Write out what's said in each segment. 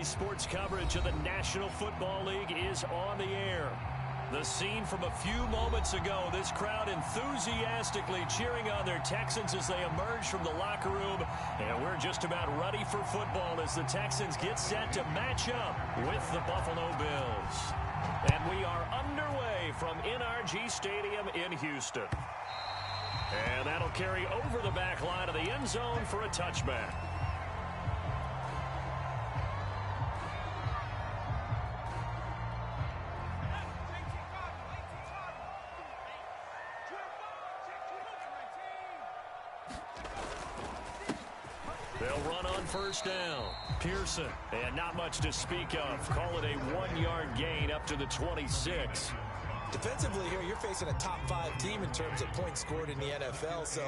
sports coverage of the National Football League is on the air. The scene from a few moments ago, this crowd enthusiastically cheering on their Texans as they emerge from the locker room. And we're just about ready for football as the Texans get set to match up with the Buffalo Bills. And we are underway from NRG Stadium in Houston. And that'll carry over the back line of the end zone for a touchback. They'll run on first down. Pearson, and not much to speak of. Call it a 1-yard gain up to the 26. Defensively here, you're facing a top-5 team in terms of points scored in the NFL. So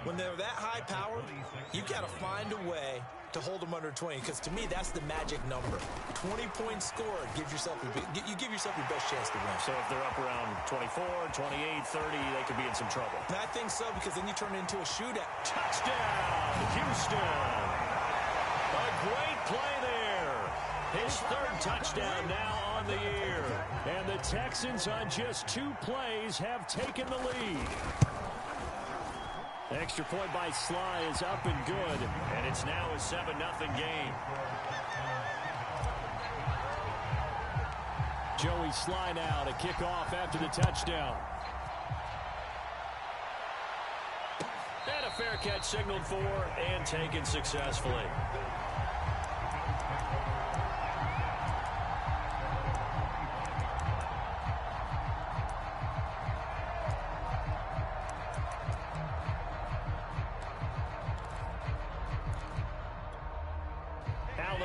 when they're that high-powered, you got to find a way to hold them under 20. Because to me, that's the magic number. 20 points scored gives yourself you give yourself your best chance to win. So if they're up around 24, 28, 30, they could be in some trouble. And I think so, because then you turn it into a shootout. Touchdown, Houston! A great play there. His third touchdown now on the year. And the Texans on just 2 plays have taken the lead. The extra point by Sly is up and good. And it's now a 7-0 game. Joey Sly now to kick off after the touchdown. And a fair catch signaled for and taken successfully.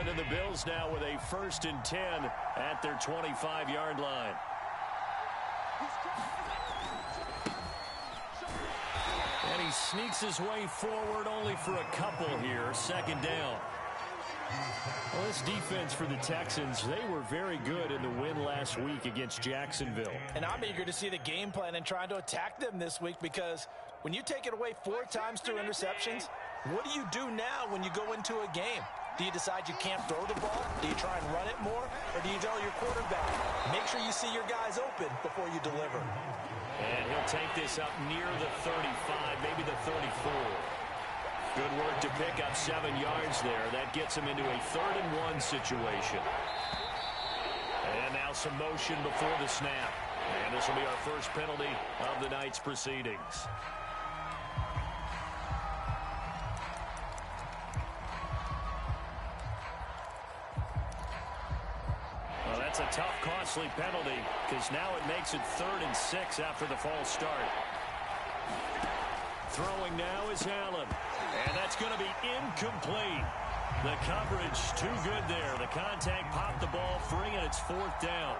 And the Bills now with a 1st and 10 at their 25-yard line. And he sneaks his way forward only for a couple here. 2nd down. Well, this defense for the Texans, they were very good in the win last week against Jacksonville. And I'm eager to see the game plan and trying to attack them this week, because when you take it away 4 times through interceptions, what do you do now when you go into a game? Do you decide you can't throw the ball? Do you try and run it more? Or do you tell your quarterback, make sure you see your guys open before you deliver? And he'll take this up near the 35, maybe the 34. Good work to pick up 7 yards there. That gets him into a 3rd and 1 situation. And now some motion before the snap. And this will be our first penalty of the night's proceedings. That's a tough, costly penalty, because now it makes it 3rd and 6 after the false start. Throwing now is Allen, and that's going to be incomplete. The coverage too good there. The contact popped the ball free, and it's 4th down.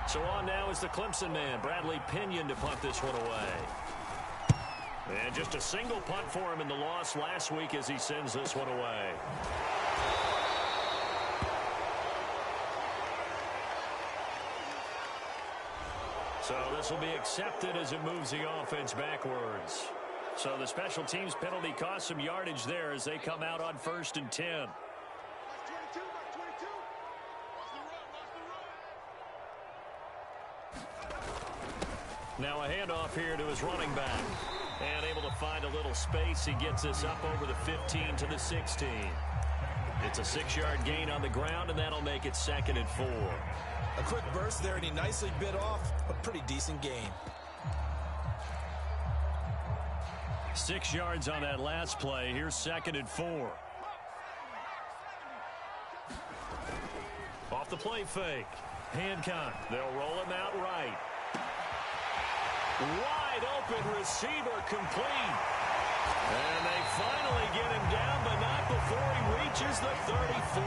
So on now is the Clemson man, Bradley Pinion, to punt this one away. And just a single punt for him in the loss last week as he sends this one away. So this will be accepted as it moves the offense backwards. So the special teams penalty cost some yardage there as they come out on 1st and 10. Now a handoff here to his running back. And able to find a little space. He gets this up over the 15 to the 16. It's a 6-yard gain on the ground, and that'll make it 2nd and 4. A quick burst there, and he nicely bit off a pretty decent gain. 6 yards on that last play. Here's 2nd and 4. Off the play fake. Hancock. They'll roll him out right. Wide open receiver complete. And they finally get him down, but not before he reaches the 34.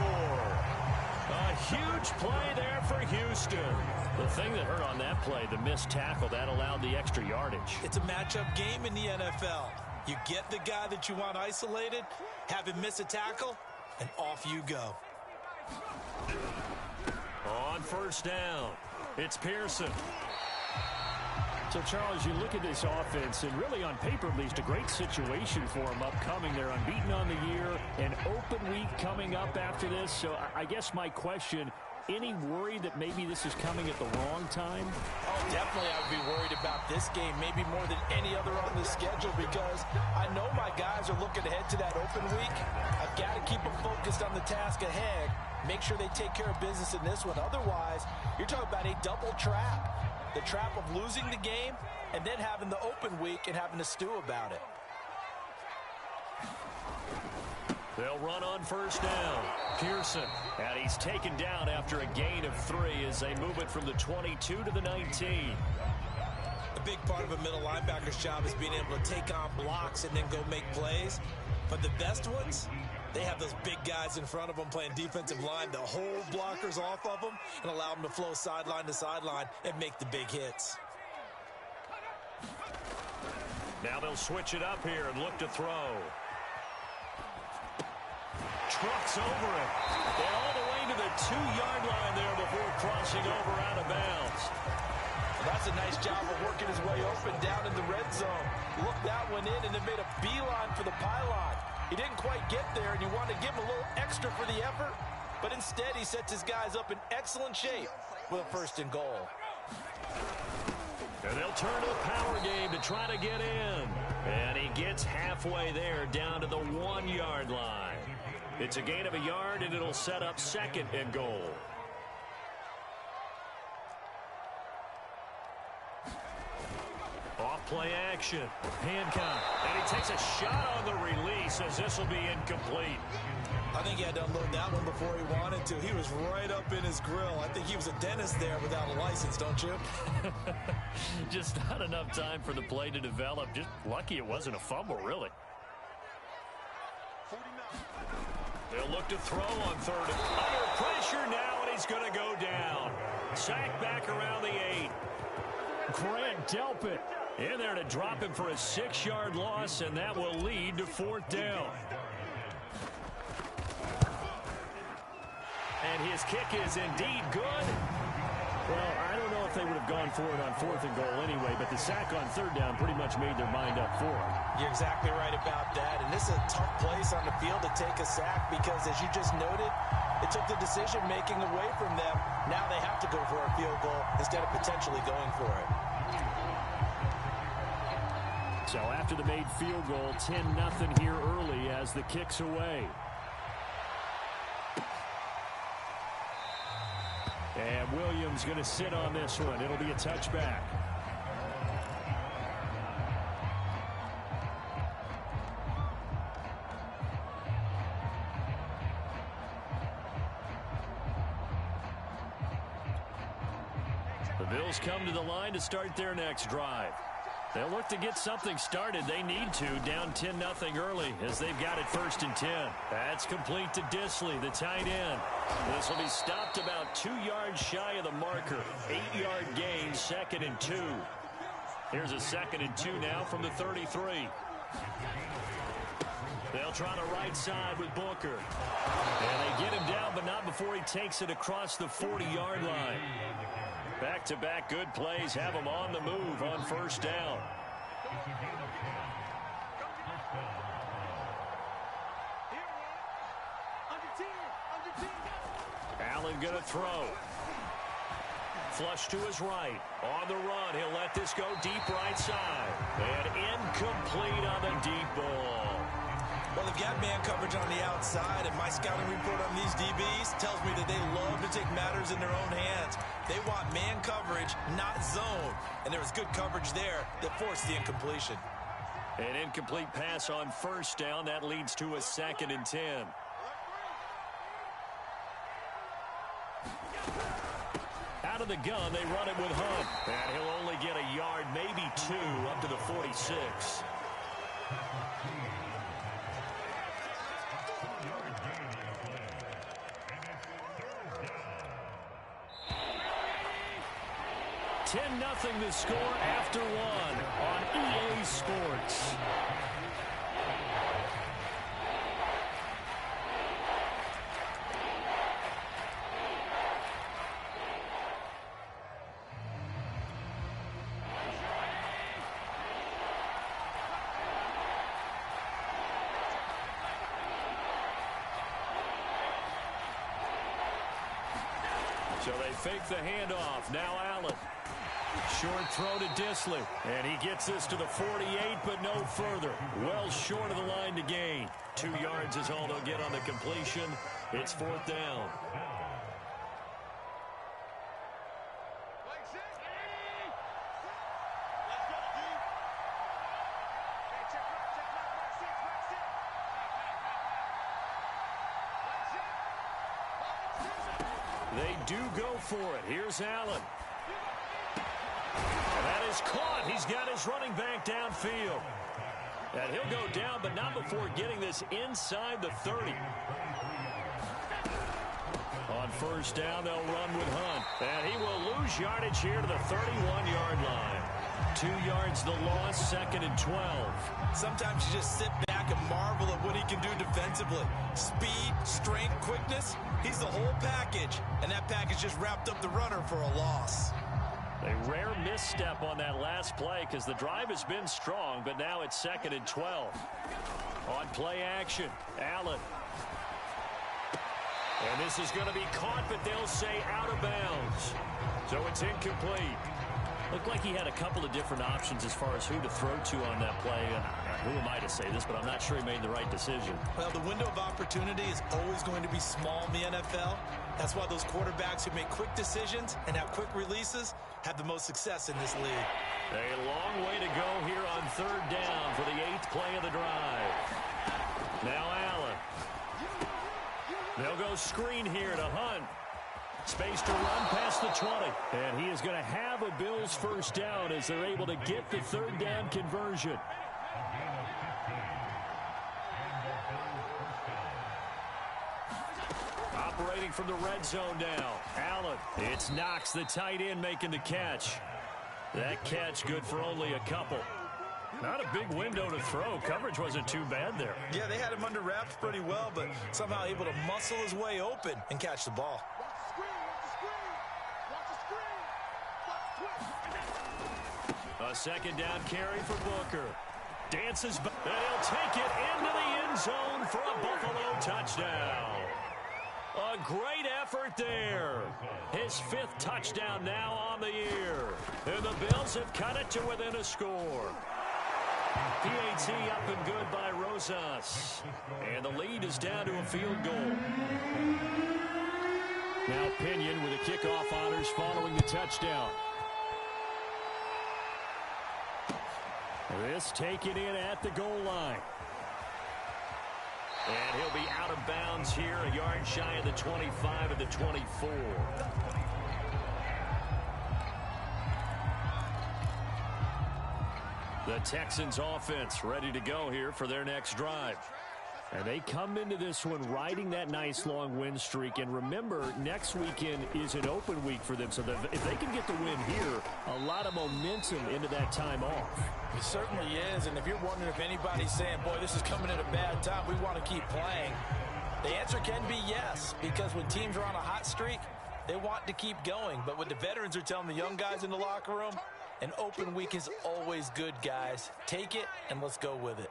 A huge play there for Houston. The thing that hurt on that play, the missed tackle, that allowed the extra yardage. It's a matchup game in the NFL. You get the guy that you want isolated, have him miss a tackle, and off you go. On 1st down, it's Pearson. So, Charles, you look at this offense, and really on paper, at least, a great situation for them upcoming. They're unbeaten on the year, an open week coming up after this. So I guess my question, any worry that maybe this is coming at the wrong time? Oh, definitely I would be worried about this game, maybe more than any other on the schedule, because I know my guys are looking ahead to that open week. I've got to keep them focused on the task ahead, make sure they take care of business in this one. Otherwise, you're talking about a double trap. The trap of losing the game and then having the open week and having to stew about it. They'll run on first down. Pearson, and he's taken down after a gain of 3 as they move it from the 22 to the 19. A big part of a middle linebacker's job is being able to take on blocks and then go make plays. But the best ones, they have those big guys in front of them playing defensive line to hold blockers off of them and allow them to flow sideline to sideline and make the big hits. Now they'll switch it up here and look to throw. Trucks over it. And all the way to the 2-yard line there before crossing over out of bounds. That's a nice job of working his way open down in the red zone. Looked that one in and then made a beeline for the pylon. He didn't quite get there, and you want to give him a little extra for the effort, but instead he sets his guys up in excellent shape with a 1st and goal. And they'll turn to the power game to try to get in. And he gets halfway there down to the 1-yard line. It's a gain of a yard, and it'll set up 2nd and goal. Off-play action. Hancock. And he takes a shot on the release as this will be incomplete. I think he had to unload that one before he wanted to. He was right up in his grill. I think he was a dentist there without a license, don't you? Just not enough time for the play to develop. Just lucky it wasn't a fumble, really. They'll look to throw on 3rd. Under pressure now, and he's going to go down. Sacked back around the 8. Grant Delpit in there to drop him for a 6-yard loss, and that will lead to 4th down. And his kick is indeed good. Well, I don't know if they would have gone for it on 4th and goal anyway, but the sack on 3rd down pretty much made their mind up for it. You're exactly right about that. And this is a tough place on the field to take a sack because, as you just noted, it took the decision-making away from them. Now they have to go for a field goal instead of potentially going for it. So after the made field goal, 10-0 here early as the kick's away. And Williams going to sit on this one. It'll be a touchback. The Bills come to the line to start their next drive. They'll look to get something started. They need to, down 10-0 early as they've got it 1st and 10. That's complete to Disley, the tight end. This will be stopped about 2 yards shy of the marker. 8-yard gain, 2nd and 2. Here's a 2nd and 2 now from the 33. They'll try the right side with Booker. And they get him down, but not before he takes it across the 40-yard line. Back-to-back good plays have him on the move on 1st down. Allen going to throw. Flush to his right. On the run, he'll let this go deep right side. And incomplete on the deep ball. Well, they've got man coverage on the outside, and my scouting report on these DBs tells me that they love to take matters in their own hands. They want man coverage, not zone. And there was good coverage there that forced the incompletion. An incomplete pass on 1st down. That leads to a 2nd and 10. Out of the gun, they run it with Hunt. And he'll only get a yard, maybe 2, up to the 46. Nothing the score after 1 on EA Sports. So they fake the handoff. Now Allen. Short throw to Disley. And he gets this to the 48, but no further. Well short of the line to gain. 2 yards is all they'll get on the completion. It's 4th down. They do go for it. Here's Allen. And that is caught. He's got his running back downfield. And he'll go down, but not before getting this inside the 30. On 1st down, they'll run with Hunt. And he will lose yardage here to the 31-yard line. 2 yards the loss, 2nd and 12. Sometimes you just sit back and marvel at what he can do defensively. Speed, strength, quickness. He's the whole package. And that package just wrapped up the runner for a loss. A rare misstep on that last play because the drive has been strong, but now it's 2nd and 12. On play action, Allen. And this is going to be caught, but they'll say out of bounds. So it's incomplete. Looked like he had a couple of different options as far as who to throw to on that play. And who am I to say this, but I'm not sure he made the right decision. Well, the window of opportunity is always going to be small in the NFL. That's why those quarterbacks who make quick decisions and have quick releases have the most success in this league. A long way to go here on 3rd down for the 8th play of the drive. Now Allen. They'll go screen here to Hunt. Space to run past the 20. And he is going to have a Bills 1st down as they're able to get the 3rd down conversion. Operating from the red zone now. Allen. It's Knox, the tight end, making the catch. That catch good for only a couple. Not a big window to throw. Coverage wasn't too bad there. Yeah, they had him under wraps pretty well, but somehow able to muscle his way open and catch the ball. A 2nd down carry for Booker. Dances back, and he'll take it into the end zone for a Buffalo touchdown. A great effort there. His 5th touchdown now on the year. And the Bills have cut it to within a score. PAT up and good by Rosas. And the lead is down to a field goal. Now Pinion with the kickoff honors following the touchdown. This taken in at the goal line. And he'll be out of bounds here, a yard shy of the 25 of the 24. The Texans offense ready to go here for their next drive. And they come into this one riding that nice long win streak. And remember, next weekend is an open week for them. So if they can get the win here, a lot of momentum into that time off. It certainly is. And if you're wondering if anybody's saying, boy, this is coming at a bad time, we want to keep playing, the answer can be yes. Because when teams are on a hot streak, they want to keep going. But what the veterans are telling the young guys in the locker room, an open week is always good, guys. Take it and let's go with it.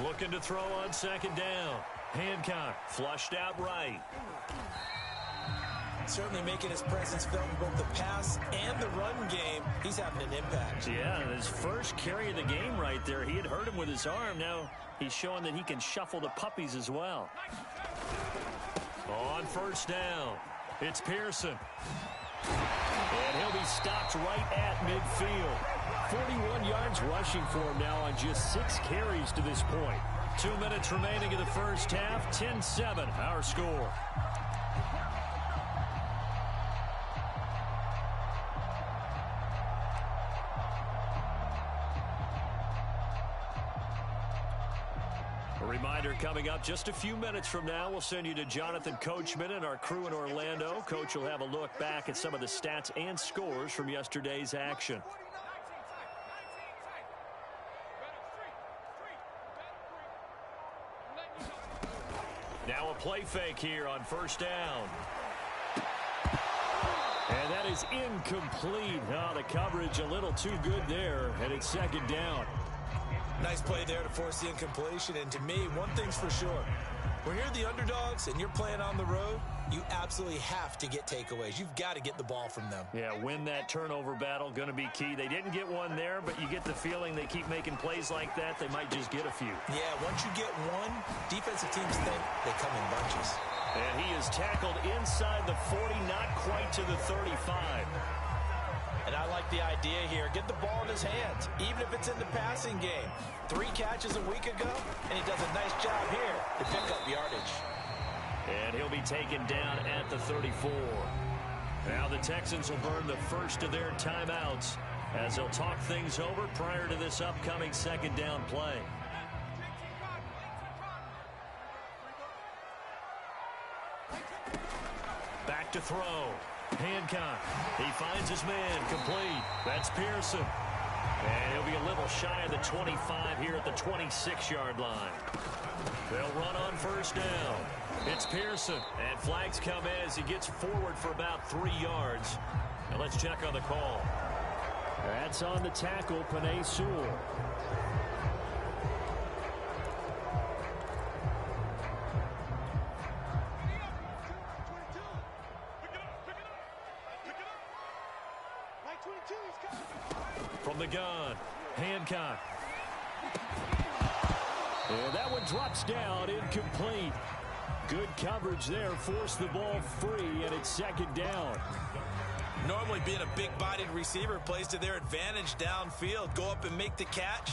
Looking to throw on 2nd down. Hancock flushed out right. Certainly making his presence felt in both the pass and the run game. He's having an impact. Yeah, his first carry of the game right there. He had hurt him with his arm. Now he's showing that he can shuffle the puppies as well. On 1st down, it's Pearson. And he'll be stopped right at midfield. 41 yards rushing for him now on just 6 carries to this point. 2 minutes remaining in the first half. 10-7, our score. A reminder coming up just a few minutes from now, we'll send you to Jonathan Coachman and our crew in Orlando. Coach will have a look back at some of the stats and scores from yesterday's action. Now a play fake here on 1st down. And that is incomplete. Oh, the coverage a little too good there, and it's 2nd down. Nice play there to force the incompletion. And to me, one thing's for sure. When you're the underdogs and you're playing on the road, you absolutely have to get takeaways. You've got to get the ball from them. Yeah, win that turnover battle, going to be key. They didn't get one there, but you get the feeling they keep making plays like that, they might just get a few. Yeah, once you get one, defensive teams think they come in bunches. And he is tackled inside the 40, not quite to the 35. And I like the idea here. Get the ball in his hands, even if it's in the passing game. 3 catches a week ago, and he does a nice job here to pick up yardage. And he'll be taken down at the 34. Now the Texans will burn the first of their timeouts as they'll talk things over prior to this upcoming second down play. Back to throw. Hancock. He finds his man. Complete. That's Pearson. And he'll be a little shy of the 25 here at the 26-yard line. They'll run on first down. It's Pearson. And flags come in as he gets forward for about 3 yards. Now let's check on the call. That's on the tackle, Penei Sewell. From the gun, Hancock. And that one drops down, incomplete. Good coverage there, forced the ball free, and it's second down. Normally being a big-bodied receiver plays to their advantage downfield. Go up and make the catch,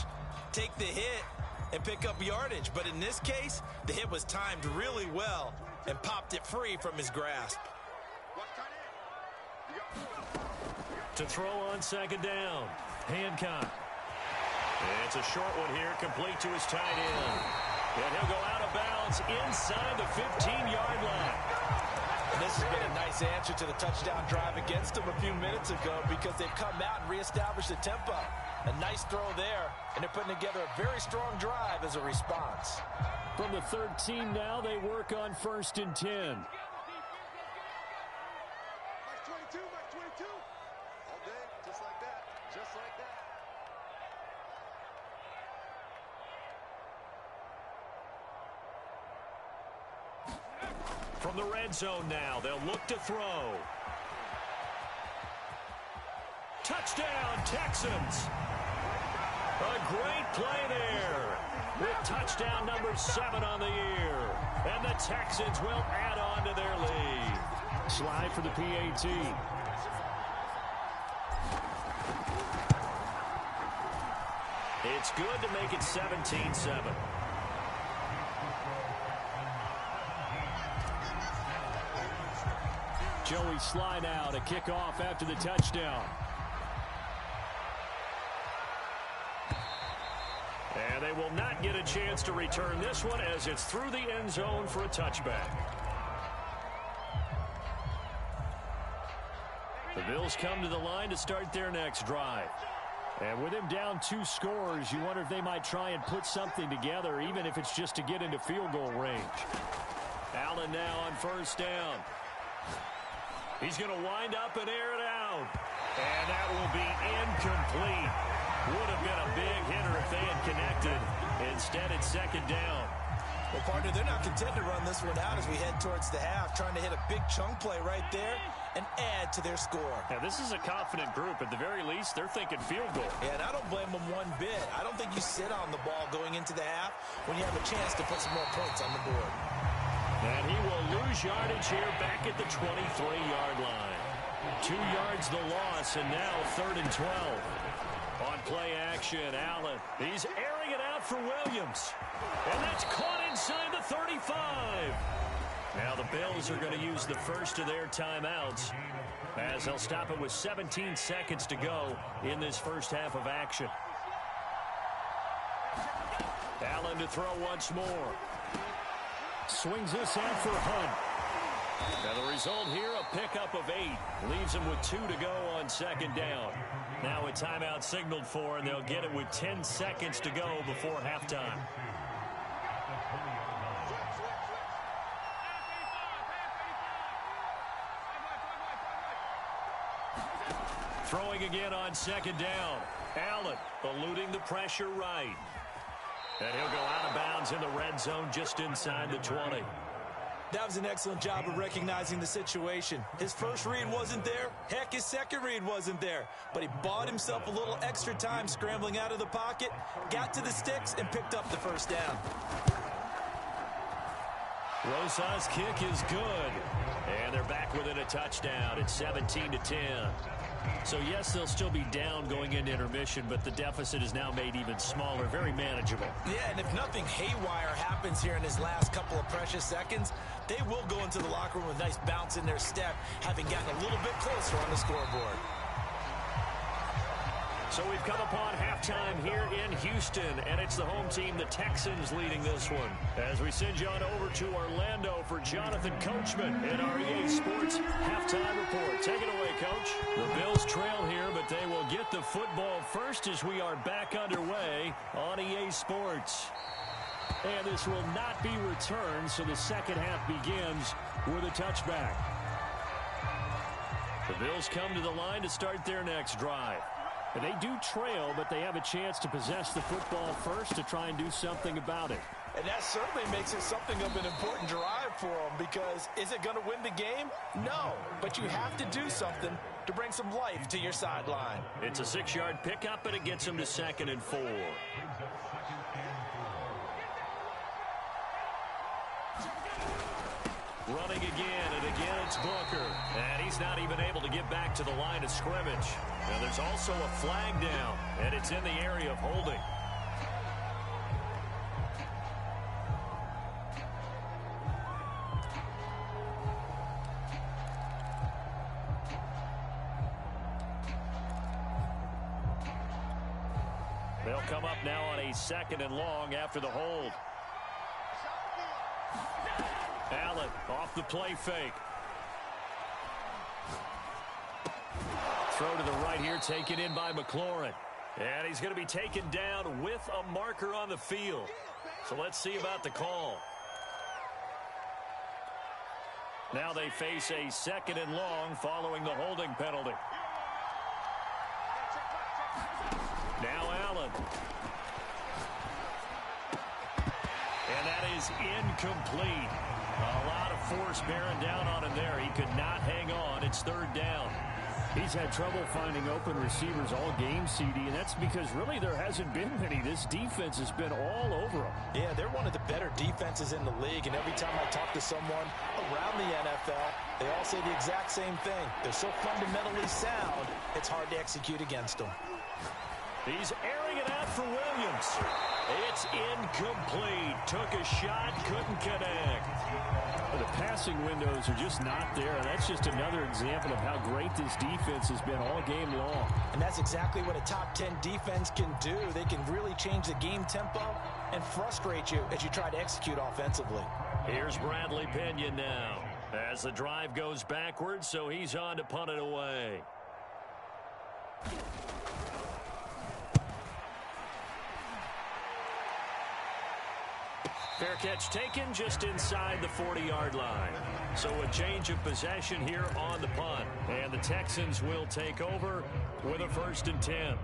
take the hit, and pick up yardage. But in this case, the hit was timed really well and popped it free from his grasp. To throw on second down, Hancock. It's a short one here, complete to his tight end. And he'll go out of bounds inside the 15-yard line. And this has been a nice answer to the touchdown drive against them a few minutes ago because they've come out and reestablished the tempo. A nice throw there, and they're putting together a very strong drive as a response. From the 13 now, they work on first and 10. From the red zone now, they'll look to throw. Touchdown, Texans. A great play there with touchdown number 7 on the year. And the Texans will add on to their lead. Slide for the PAT. It's good to make it 17-7. Joey slide out, a kickoff after the touchdown. And they will not get a chance to return this one as it's through the end zone for a touchback. The Bills come to the line to start their next drive. And with him down 2 scores, you wonder if they might try and put something together, even if it's just to get into field goal range. Allen now on first down. He's going to wind up and air it out. And that will be incomplete. Would have been a big hitter if they had connected. Instead, it's second down. Well, partner, they're not content to run this one out as we head towards the half, trying to hit a big chunk play right there and add to their score. Now, this is a confident group. At the very least, they're thinking field goal. Yeah, and I don't blame them one bit. I don't think you sit on the ball going into the half when you have a chance to put some more points on the board. And he will lose yardage here back at the 23-yard line. 2 yards the loss, and now 3rd and 12. On play action, Allen. He's airing it out for Williams. And that's caught inside the 35. Now the Bills are going to use the first of their timeouts as they'll stop it with 17 seconds to go in this first half of action. Allen to throw once more. Swings this out for Hunt. Now the result here, a pickup of 8. Leaves him with 2 to go on second down. Now a timeout signaled for, and they'll get it with 10 seconds to go before halftime. Throwing again on second down. Allen eluding the pressure right. And he'll go out of bounds in the red zone just inside the 20. That was an excellent job of recognizing the situation. His first read wasn't there. Heck, his second read wasn't there. But he bought himself a little extra time scrambling out of the pocket, got to the sticks, and picked up the first down. Rosa's kick is good. And they're back within a touchdown. It's 17-10. So, yes, they'll still be down going into intermission, but the deficit is now made even smaller, very manageable. Yeah, and if nothing haywire happens here in his last couple of precious seconds, they will go into the locker room with a nice bounce in their step, having gotten a little bit closer on the scoreboard. So we've come upon halftime here in Houston, and it's the home team, the Texans, leading this one. As we send you on over to Orlando for Jonathan Coachman in our EA Sports Halftime Report. Take it away, Coach. The Bills trail here, but they will get the football first as we are back underway on EA Sports. And this will not be returned, so the second half begins with a touchback. The Bills come to the line to start their next drive. And they do trail, but they have a chance to possess the football first to try and do something about it. And that certainly makes it something of an important drive for them, because is it going to win the game? No, but you have to do something to bring some life to your sideline. It's a 6-yard pickup, and it gets them to 2nd and 4. Running again, and again it's Booker. And he's not even able to get back to the line of scrimmage. Now there's also a flag down, and it's in the area of holding. They'll come up now on a 2nd and long after the hold. Allen off the play fake. Throw to the right here, taken in by McLaurin. And he's going to be taken down with a marker on the field. So let's see about the call. Now they face a 2nd and long following the holding penalty. Now Allen. And that is incomplete. A lot of force bearing down on him there. He could not hang on. It's 3rd down. He's had trouble finding open receivers all game, CD, and that's because really there hasn't been many. This defense has been all over him. Yeah, they're one of the better defenses in the league, and every time I talk to someone around the NFL, they all say the exact same thing. They're so fundamentally sound, it's hard to execute against them. He's airing it out for Williams. It's incomplete. Took a shot, couldn't connect. The passing windows are just not there. That's just another example of how great this defense has been all game long. And that's exactly what a top 10 defense can do. They can really change the game tempo and frustrate you as you try to execute offensively. Here's Bradley Pinion now as the drive goes backwards, so he's on to punt it away. Fair catch taken just inside the 40-yard line. So a change of possession here on the punt. And the Texans will take over with a 1st and 10.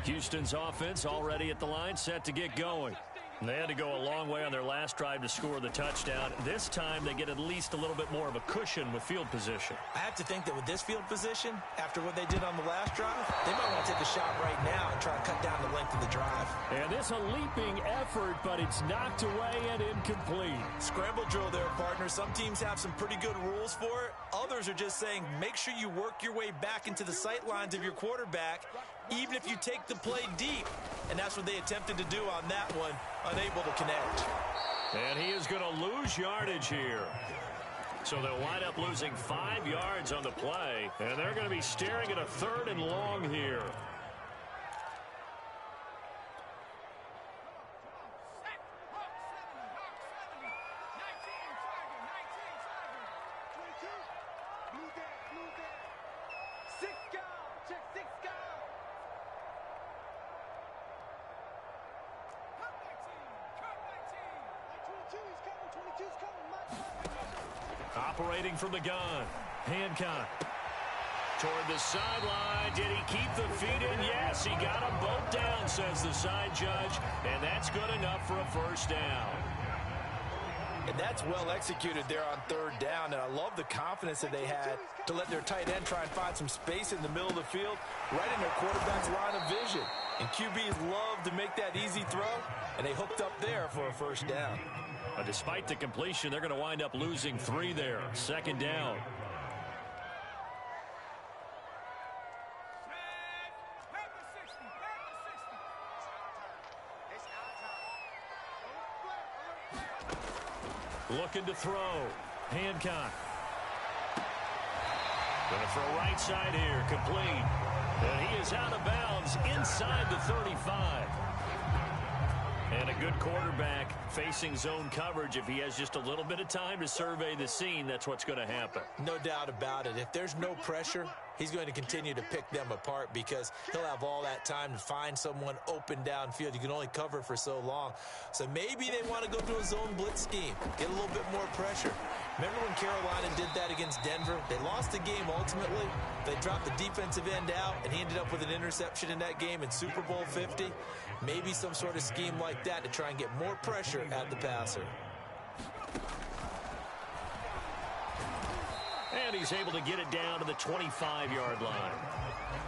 Houston's offense already at the line, set to get going. They had to go a long way on their last drive to score the touchdown. This time they get at least a little bit more of a cushion with field position. I have to think that with this field position, after what they did on the last drive, they might want to take a shot right now and try to cut down the length of the drive. And this a leaping effort, but it's knocked away and incomplete. Scramble drill there, partner. Some teams have some pretty good rules for it. Others are just saying make sure you work your way back into the sight lines of your quarterback, even if you take the play deep. And that's what they attempted to do on that one, unable to connect. And he is going to lose yardage here. So they'll wind up losing 5 yards on the play, and they're going to be staring at a 3rd and long here. Operating from the gun, Hancock. toward the sideline. Did he keep the feet in? Yes, he got them both down, says the side judge, and that's good enough for a first down. And that's well executed there on third down, and I love the confidence that they had to let their tight end try and find some space in the middle of the field, right in their quarterback's line of vision. And QBs love to make that easy throw, and they hooked up there for a first down. Despite the completion, they're going to wind up losing 3 there. Second down. Looking to throw. Hancock. Going to throw right side here. Complete. And he is out of bounds inside the 35. And a good quarterback facing zone coverage. If he has just a little bit of time to survey the scene, that's what's going to happen. No doubt about it. If there's no pressure, he's going to continue to pick them apart because he'll have all that time to find someone open downfield. You can only cover for so long. So maybe they want to go to a zone blitz scheme, get a little bit more pressure. Remember when Carolina did that against Denver? They lost the game ultimately. They dropped the defensive end out, and he ended up with an interception in that game in Super Bowl 50. Maybe some sort of scheme like that to try and get more pressure at the passer. And he's able to get it down to the 25-yard line.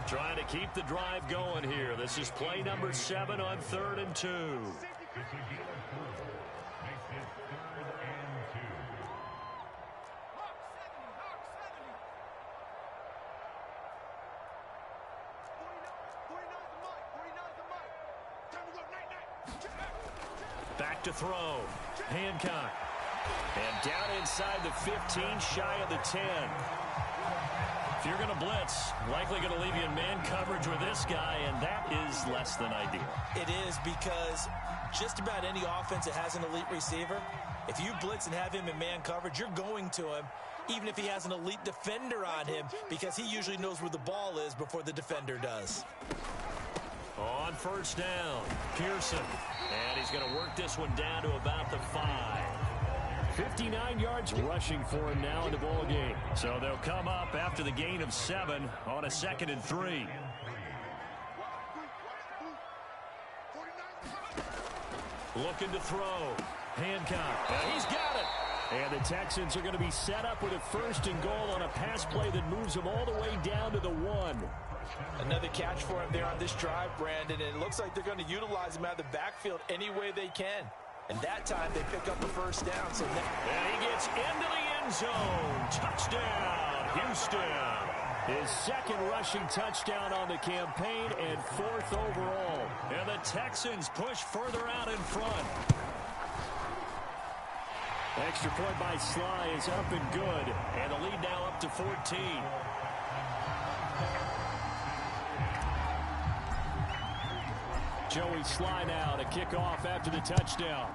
Trying to keep the drive going here. This is play number 7 on 3rd and 2. Back to throw. Hancock. And down inside the 15, shy of the 10. If you're going to blitz, likely going to leave you in man coverage with this guy, and that is less than ideal. It is because just about any offense that has an elite receiver, if you blitz and have him in man coverage, you're going to him, even if he has an elite defender on him, because he usually knows where the ball is before the defender does. On first down, Pearson. And he's going to work this one down to about the 5. 59 yards rushing for him now in the ball game. So they'll come up after the gain of 7 on a 2nd and 3. Looking to throw. Hancock. And he's got it. And the Texans are going to be set up with a 1st and goal on a pass play that moves them all the way down to the 1. Another catch for him there on this drive, Brandon, and it looks like they're going to utilize him out of the backfield any way they can. And that time they pick up the first down. So now and he gets into the end zone. Touchdown, Houston. His 2nd rushing touchdown on the campaign and 4th overall. And the Texans push further out in front. Extra point by Sly is up and good. And the lead now up to 14. Joey Sly now to kick off after the touchdown.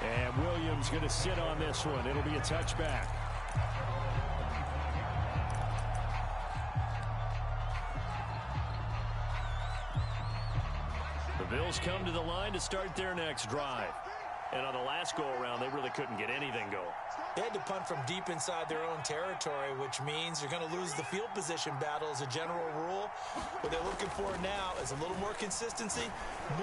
And Williams going to sit on this one. It'll be a touchback. The Bills come to the line to start their next drive. And on the last go-around, they really couldn't get anything going. They had to punt from deep inside their own territory, which means you're going to lose the field position battle as a general rule. What they're looking for now is a little more consistency,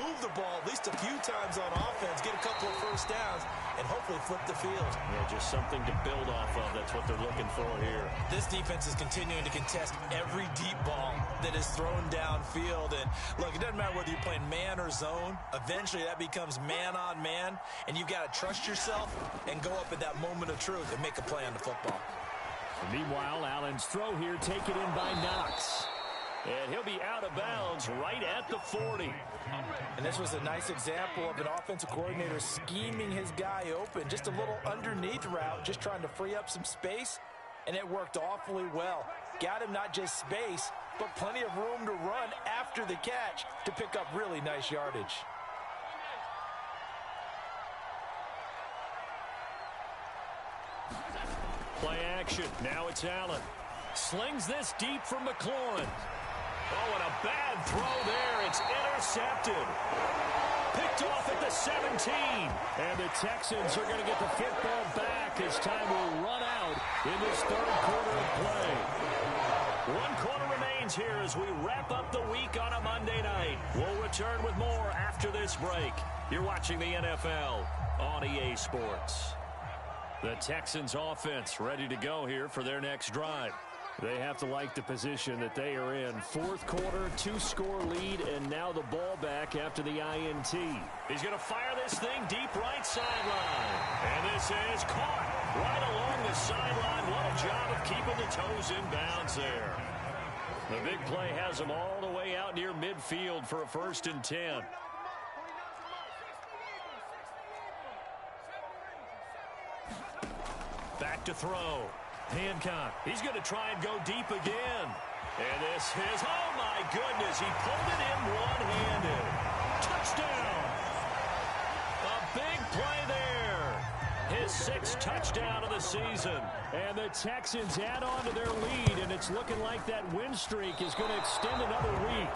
move the ball at least a few times on offense, get a couple of first downs, and hopefully flip the field. Yeah, just something to build off of. That's what they're looking for here. This defense is continuing to contest every deep ball that is thrown downfield. And look, it doesn't matter whether you're playing man or zone. Eventually that becomes man on man, and you've got to trust yourself and go up at that moment of truth and make a play on the football. And meanwhile, Allen's throw here taken in by Knox. And he'll be out of bounds right at the 40. And this was a nice example of an offensive coordinator scheming his guy open. Just a little underneath route, just trying to free up some space. And it worked awfully well. Got him not just space, but plenty of room to run after the catch to pick up really nice yardage. Play action. Now it's Allen. Slings this deep from McLaurin. Oh, and a bad throw there. It's intercepted. Picked off at the 17. And the Texans are going to get the football back as time will run out in this third quarter of play. 1 quarter remains here as we wrap up the week on a Monday night. We'll return with more after this break. You're watching the NFL on EA Sports. The Texans offense ready to go here for their next drive. They have to like the position that they are in. Fourth quarter, 2-score lead, and now the ball back after the INT. He's going to fire this thing deep right sideline. And this is caught right along the sideline. What a job of keeping the toes in bounds there. The big play has him all the way out near midfield for a 1st and 10. Back to throw. Hancock, he's going to try and go deep again. And this is, oh my goodness, he pulled it in one-handed. Touchdown! A big play there. His 6th touchdown of the season. And the Texans add on to their lead, and it's looking like that win streak is going to extend another week.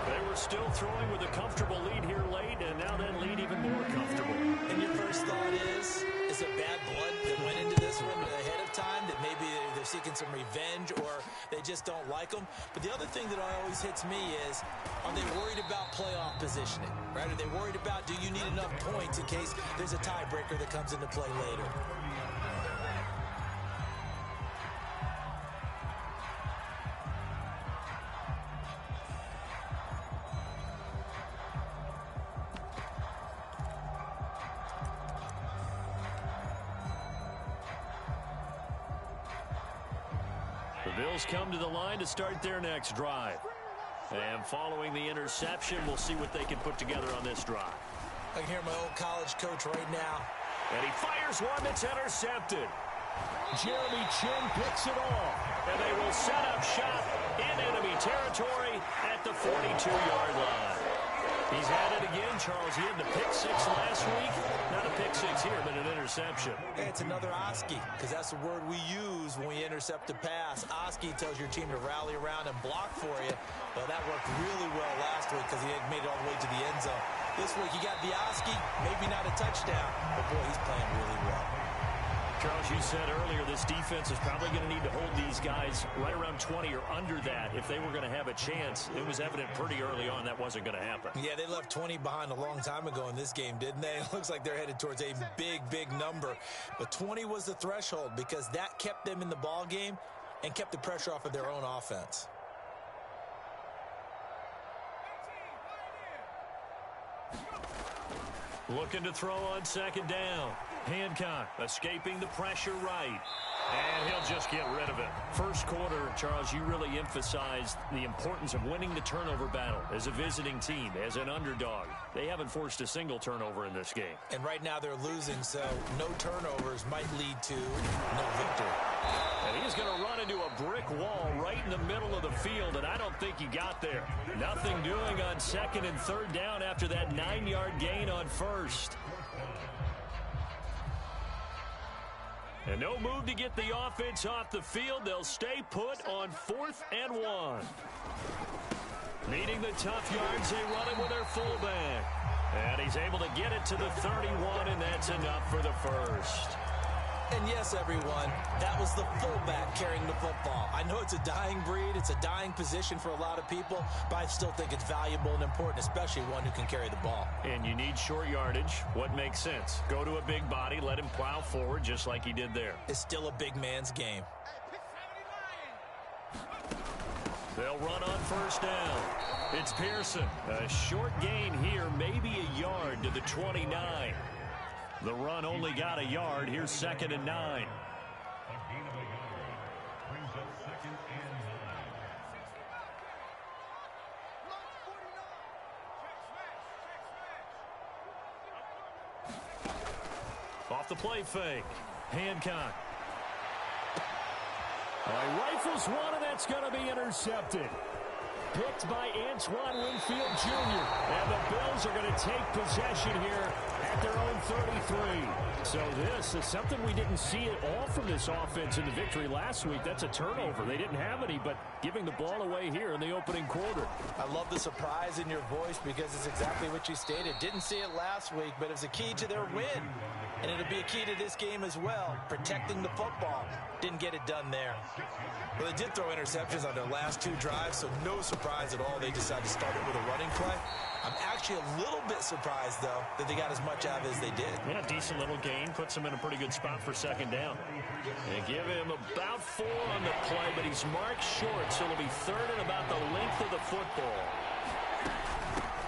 They were still throwing with a comfortable lead here late, and now that lead even more comfortable. And your first thought is it bad blood that went into this one ahead of time, that maybe they're seeking some revenge or they just don't like them? But the other thing that always hits me is, are they worried about playoff positioning? Right? Are they worried about, do you need enough points in case there's a tiebreaker that comes into play later? The Bills come to the line to start their next drive. And following the interception, we'll see what they can put together on this drive. I can hear my old college coach right now. And he fires one that's intercepted. Jeremy Chin picks it off. And they will set up shop in enemy territory at the 42-yard line. He's had it again, Charles. He had the pick 6 last week. Not a pick 6 here, but an interception. Hey, it's another Oski, because that's the word we use when we intercept a pass. Oski tells your team to rally around and block for you. Well, that worked really well last week because he had made it all the way to the end zone. This week, he got the Oski, maybe not a touchdown, but boy, he's playing really well. Charles, you said earlier this defense is probably going to need to hold these guys right around 20 or under that if they were going to have a chance. It was evident pretty early on that wasn't going to happen. Yeah, they left 20 behind a long time ago in this game, didn't they? It looks like they're headed towards a big, big number. But 20 was the threshold because that kept them in the ball game and kept the pressure off of their own offense. Looking to throw on 2nd down. Hancock escaping the pressure right. And he'll just get rid of it. First quarter, Charles, you really emphasized the importance of winning the turnover battle as a visiting team, as an underdog. They haven't forced a single turnover in this game. And right now they're losing, so no turnovers might lead to no victory. And he's going to run into a brick wall right in the middle of the field, and I don't think he got there. Nothing doing on 2nd and 3rd down after that 9-yard gain on 1st. And no move to get the offense off the field. They'll stay put on 4th and 1. Needing the tough yards, they run it with their fullback. And he's able to get it to the 31, and that's enough for the first. And yes, everyone, that was the fullback carrying the football. I know it's a dying breed, it's a dying position for a lot of people, but I still think it's valuable and important, especially one who can carry the ball. And you need short yardage. What makes sense? Go to a big body, let him plow forward just like he did there. It's still a big man's game. They'll run on 1st down. It's Pearson. A short gain here, maybe a yard to the 29. The run only got a yard. Here's 2nd and 9. Off the play fake. Hancock. Rifles one, and that's going to be intercepted. Picked by Antoine Winfield Jr. And the Bills are going to take possession here at their own 33. So this is something we didn't see at all from this offense in the victory last week. That's a turnover. They didn't have any, but giving the ball away here in the opening quarter. I love the surprise in your voice because it's exactly what you stated. Didn't see it last week, but it's a key to their win. And it'll be a key to this game as well, protecting the football. Didn't get it done there. Well, they did throw interceptions on their last 2 drives, so no surprise at all they decided to start it with a running play. I'm actually a little bit surprised, though, that they got as much out of it as they did. Yeah, decent little gain. Puts him in a pretty good spot for second down. They give him about 4 on the play, but he's marked short, so it'll be third and about the length of the football.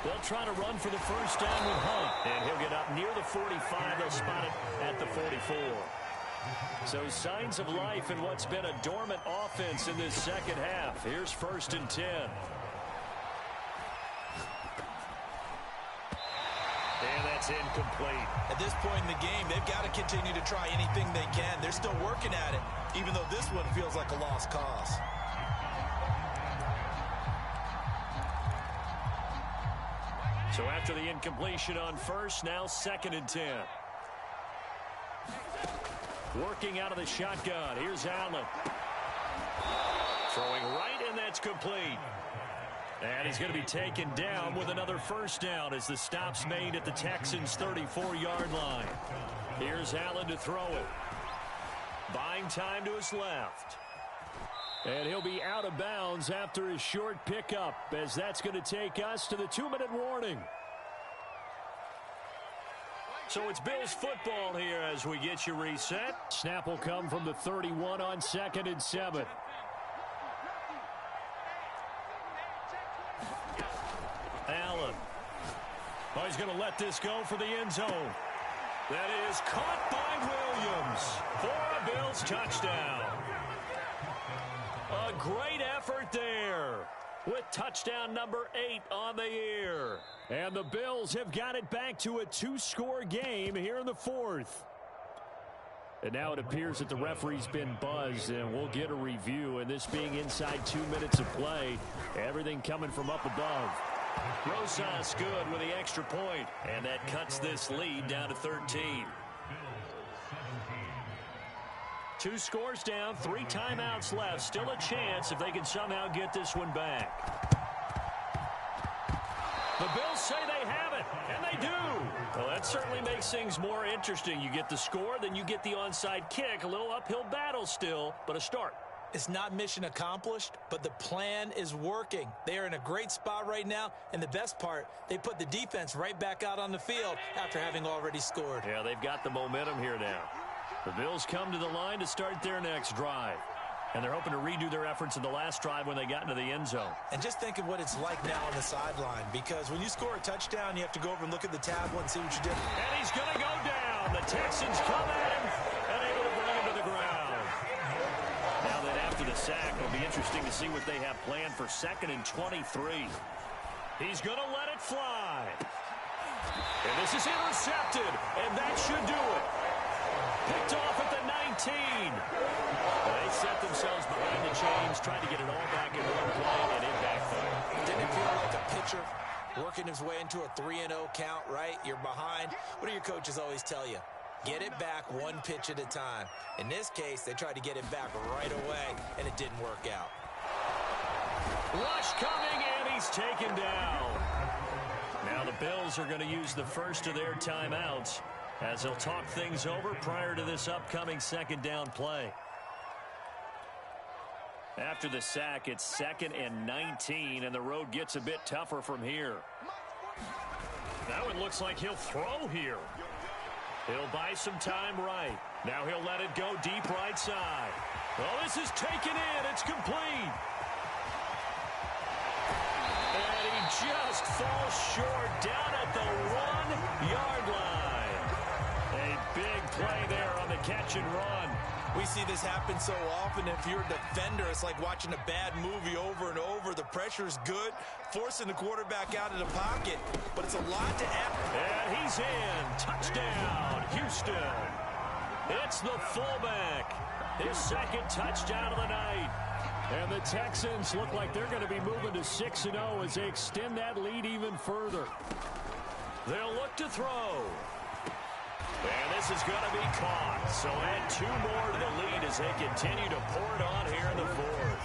They'll try to run for the first down with Hunt, and he'll get up near the 45. They'll spot it at the 44. So signs of life in what's been a dormant offense in this second half. Here's 1st and 10. And that's incomplete. At this point in the game, they've got to continue to try anything they can. They're still working at it, even though this one feels like a lost cause. So after the incompletion on first, now 2nd and 10. Working out of the shotgun. Here's Allen. Throwing right, and that's complete. And he's going to be taken down with another first down as the stop's made at the Texans' 34-yard line. Here's Allen to throw it. Buying time to his left. And he'll be out of bounds after his short pickup, as that's going to take us to the 2-minute warning. So it's Bills football here as we get you reset. Snap will come from the 31 on 2nd and 7. Allen. Oh, he's going to let this go for the end zone. That is caught by Williams for a Bills touchdown. A great effort there with touchdown number 8 on the year. And the Bills have got it back to a 2-score game here in the 4th. And now it appears that the referee's been buzzed, and we'll get a review. And this being inside 2 minutes of play, everything coming from up above. Rosas good with the extra point, and that cuts this lead down to 13. 2 scores down, 3 timeouts left. Still a chance if they can somehow get this one back. The Bills say they have it, and they do. Well, that certainly makes things more interesting. You get the score, then you get the onside kick. A little uphill battle still, but a start. It's not mission accomplished, but the plan is working. They are in a great spot right now, and the best part, they put the defense right back out on the field after having already scored. Yeah, they've got the momentum here now. The Bills come to the line to start their next drive. And they're hoping to redo their efforts in the last drive when they got into the end zone. And just think of what it's like now on the sideline, because when you score a touchdown, you have to go over and look at the tablet and see what you did. And he's going to go down. The Texans come at him and able to bring him to the ground. Now that after the sack, it'll be interesting to see what they have planned for 2nd and 23. He's going to let it fly. And this is intercepted, and that should do it. Picked off at the 19. They set themselves behind the chains, trying to get it all back in one play, and it backfired. Didn't it feel like a pitcher working his way into a 3-0 count, right? You're behind. What do your coaches always tell you? Get it back 1 pitch at a time. In this case, they tried to get it back right away, and it didn't work out. Rush coming, and he's taken down. Now the Bills are going to use the first of their timeouts as they'll talk things over prior to this upcoming 2nd down play. After the sack, it's 2nd and 19, and the road gets a bit tougher from here. That one looks like he'll throw here. He'll buy some time right. Now he'll let it go deep right side. Well, this is taken in. It's complete. And he just falls short down at the 1-yard line. A big play there on the catch and run. We see this happen so often. If you're a defender, it's like watching a bad movie over and over. The pressure's good, forcing the quarterback out of the pocket, but it's a lot to add. And he's in. Touchdown, Houston. It's the fullback. His 2nd touchdown of the night. And the Texans look like they're going to be moving to 6-0 as they extend that lead even further. They'll look to throw. And this is going to be caught. So add 2 more to the lead as they continue to pour it on here in the 4th.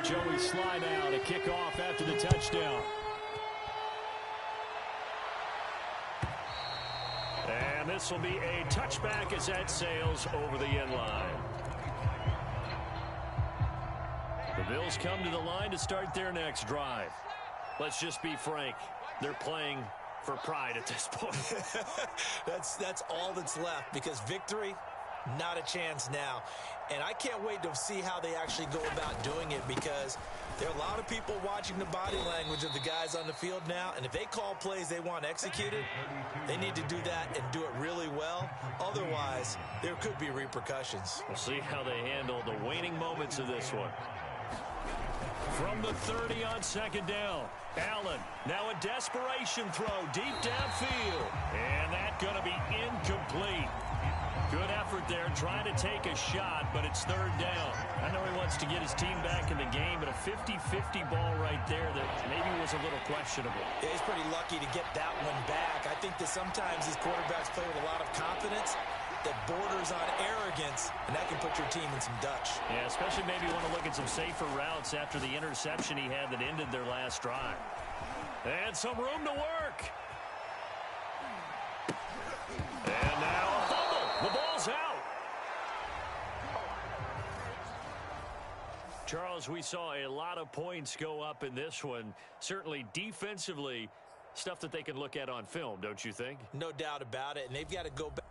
Joey slide out, a kickoff after the touchdown. And this will be a touchback as that sails over the end line. The Bills come to the line to start their next drive. Let's just be frank. They're playing for pride at this point. That's all that's left, because victory, not a chance now. And I can't wait to see how they actually go about doing it, because there are a lot of people watching the body language of the guys on the field now, and if they call plays they want executed, they need to do that and do it really well. Otherwise, there could be repercussions. We'll see how they handle the waning moments of this one. From the 30 on 2nd down, Allen, now a desperation throw deep downfield, and that's going to be incomplete. Good effort there, trying to take a shot, but it's 3rd down. I know he wants to get his team back in the game, but a 50-50 ball right there that maybe was a little questionable. Yeah, he's pretty lucky to get that one back. I think that sometimes these quarterbacks play with a lot of confidence that borders on arrogance, and that can put your team in some Dutch. Yeah, especially maybe want to look at some safer routes after the interception he had that ended their last drive. And some room to work. And now a fumble. The ball's out. Charles, we saw a lot of points go up in this one. Certainly defensively, stuff that they can look at on film, don't you think? No doubt about it, and they've got to go back.